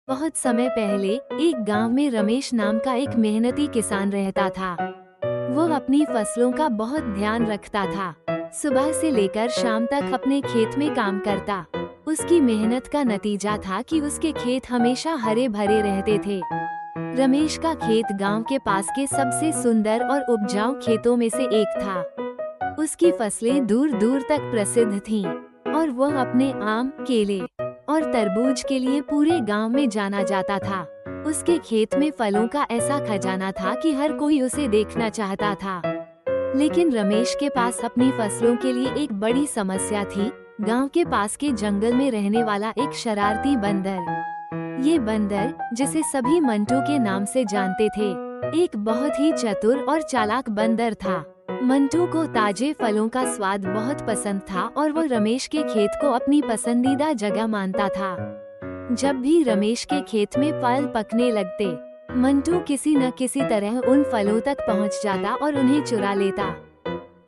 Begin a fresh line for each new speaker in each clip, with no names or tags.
बहुत समय पहले एक गांव में रमेश नाम का एक मेहनती किसान रहता था। वो अपनी फसलों का बहुत ध्यान रखता था। सुबह से लेकर शाम तक अपने खेत में काम करता। उसकी मेहनत का नतीजा था कि उसके खेत हमेशा हरे भरे रहते थे। रमेश का खेत गांव के पास के सबसे सुंदर और उपजाऊ खेतों में से एक था। उसकी फसलें दूर दूर तक प्रसिद्ध थीं और वह अपने आम, केले और तरबूज के लिए पूरे गांव में जाना जाता था। उसके खेत में फलों का ऐसा खजाना था कि हर कोई उसे देखना चाहता था। लेकिन रमेश के पास अपनी फसलों के लिए एक बड़ी समस्या थी। गांव के पास के जंगल में रहने वाला एक शरारती बंदर। ये बंदर, जिसे सभी मंटू के नाम से जानते थे, एक बहुत ही चतुर और चालाक बंदर था। मंटू को ताजे फलों का स्वाद बहुत पसंद था और वो रमेश के खेत को अपनी पसंदीदा जगह मानता था। जब भी रमेश के खेत में फल पकने लगते, मंटू किसी न किसी तरह उन फलों तक पहुंच जाता और उन्हें चुरा लेता।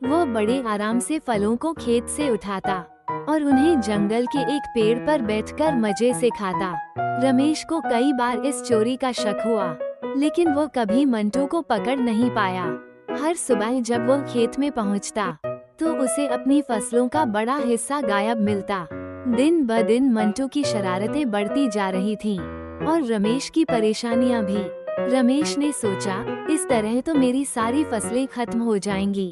वो बड़े आराम से फलों को खेत से उठाता और उन्हें जंगल के एक पेड़ पर बैठकर मजे से खाता। रमेश को कई बार इस चोरी का शक हुआ, लेकिन वो कभी मंटू को पकड़ नहीं पाया। हर सुबह जब वो खेत में पहुंचता, तो उसे अपनी फसलों का बड़ा हिस्सा गायब मिलता। दिन ब दिन मंटू की शरारतें बढ़ती जा रही थीं और रमेश की परेशानियां भी। रमेश ने सोचा, इस तरह तो मेरी सारी फसलें खत्म हो जाएंगी।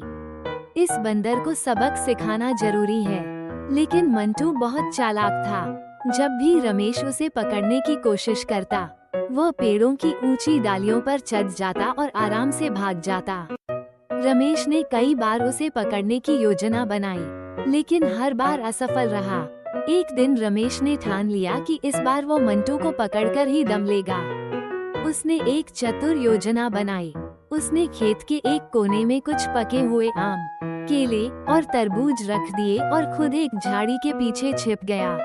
इस बंदर को सबक सिखाना जरूरी है। लेकिन मंटू बहुत चालाक था। जब भी रमेश उसे पकड़ने की कोशिश करता, वह पेड़ों की ऊंची डालियों पर चढ़ जाता और आराम से भाग जाता। रमेश ने कई बार उसे पकड़ने की योजना बनाई, लेकिन हर बार असफल रहा। एक दिन रमेश ने ठान लिया कि इस बार वो मंटू को पकड़कर ही दम लेगा। उसने एक चतुर योजना बनाई। उसने खेत के एक कोने में कुछ पके हुए आम, केले और तरबूज रख दिए और खुद एक झाड़ी के पीछे छिप गया।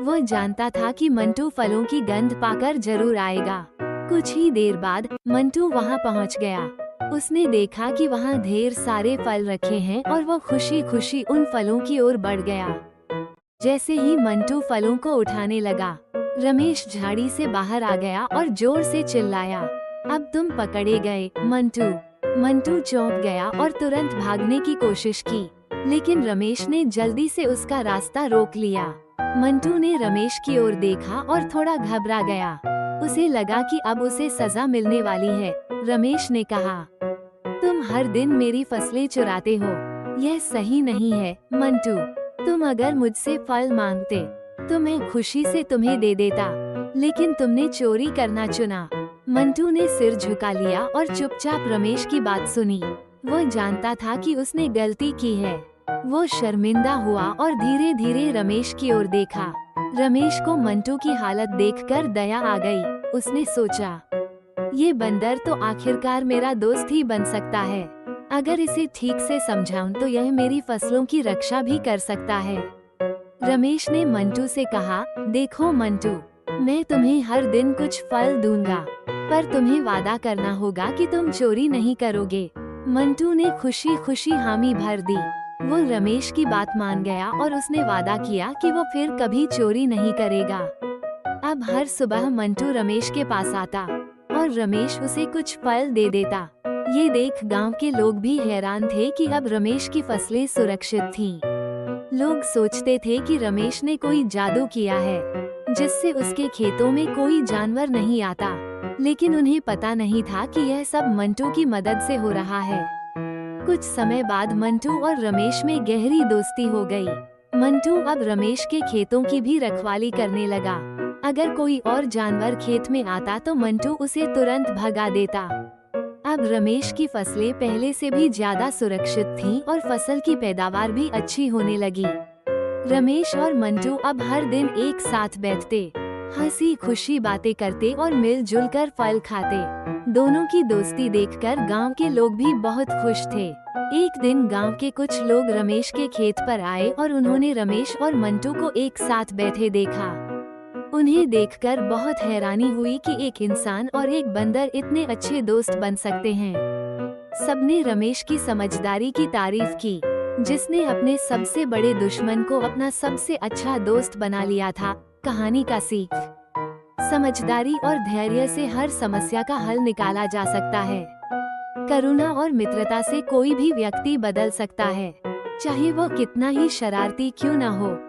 वो जानता था कि मंटू फलों की गंध पाकर जरूर आएगा। कुछ ही देर बाद मंटू वहाँ पहुँच गया। उसने देखा कि वहाँ ढेर सारे फल रखे हैं और वो खुशी खुशी उन फलों की ओर बढ़ गया। जैसे ही मंटू फलों को उठाने लगा, रमेश झाड़ी से बाहर आ गया और जोर से चिल्लाया, अब तुम पकड़े गए मंटू। मंटू चौंक गया और तुरंत भागने की कोशिश की, लेकिन रमेश ने जल्दी से उसका रास्ता रोक लिया। मंटू ने रमेश की ओर देखा और थोड़ा घबरा गया। उसे लगा कि अब उसे सजा मिलने वाली है। रमेश ने कहा, तुम हर दिन मेरी फसलें चुराते हो, यह सही नहीं है मंटू। तुम अगर मुझसे फल मांगते तो मैं खुशी से तुम्हें दे देता, लेकिन तुमने चोरी करना चुना। मंटू ने सिर झुका लिया और चुपचाप रमेश की बात सुनी। वो जानता था कि उसने गलती की है। वो शर्मिंदा हुआ और धीरे धीरे रमेश की ओर देखा। रमेश को मंटू की हालत देखकर दया आ गई। उसने सोचा, ये बंदर तो आखिरकार मेरा दोस्त ही बन सकता है। अगर इसे ठीक से समझाऊं तो यह मेरी फसलों की रक्षा भी कर सकता है। रमेश ने मंटू से कहा, देखो मंटू, मैं तुम्हें हर दिन कुछ फल दूंगा, पर तुम्हें वादा करना होगा कि तुम चोरी नहीं करोगे। मंटू ने खुशी खुशी हामी भर दी। वो रमेश की बात मान गया और उसने वादा किया कि वो फिर कभी चोरी नहीं करेगा। अब हर सुबह मंटू रमेश के पास आता और रमेश उसे कुछ फल दे देता। ये देख गांव के लोग भी हैरान थे कि अब रमेश की फसलें सुरक्षित थीं। लोग सोचते थे कि रमेश ने कोई जादू किया है, जिससे उसके खेतों में कोई जानवर नहीं आता। लेकिन उन्हें पता नहीं था कि यह सब मंटू की मदद से हो रहा है। कुछ समय बाद मंटू और रमेश में गहरी दोस्ती हो गई। मंटू अब रमेश के खेतों की भी रखवाली करने लगा। अगर कोई और जानवर खेत में आता तो मंटू उसे तुरंत भगा देता। अब रमेश की फसलें पहले से भी ज्यादा सुरक्षित थीं और फसल की पैदावार भी अच्छी होने लगी। रमेश और मंटू अब हर दिन एक साथ बैठते, हंसी खुशी बातें करते और मिलजुल कर फल खाते। दोनों की दोस्ती देखकर गांव के लोग भी बहुत खुश थे। एक दिन गांव के कुछ लोग रमेश के खेत पर आए और उन्होंने रमेश और मंटू को एक साथ बैठे देखा। उन्हें देखकर बहुत हैरानी हुई कि एक इंसान और एक बंदर इतने अच्छे दोस्त बन सकते हैं। सबने रमेश की समझदारी की तारीफ की, जिसने अपने सबसे बड़े दुश्मन को अपना सबसे अच्छा दोस्त बना लिया था। कहानी का सीख। समझदारी और धैर्य से हर समस्या का हल निकाला जा सकता है। करुणा और मित्रता से कोई भी व्यक्ति बदल सकता है, चाहे वो कितना ही शरारती क्यों न हो।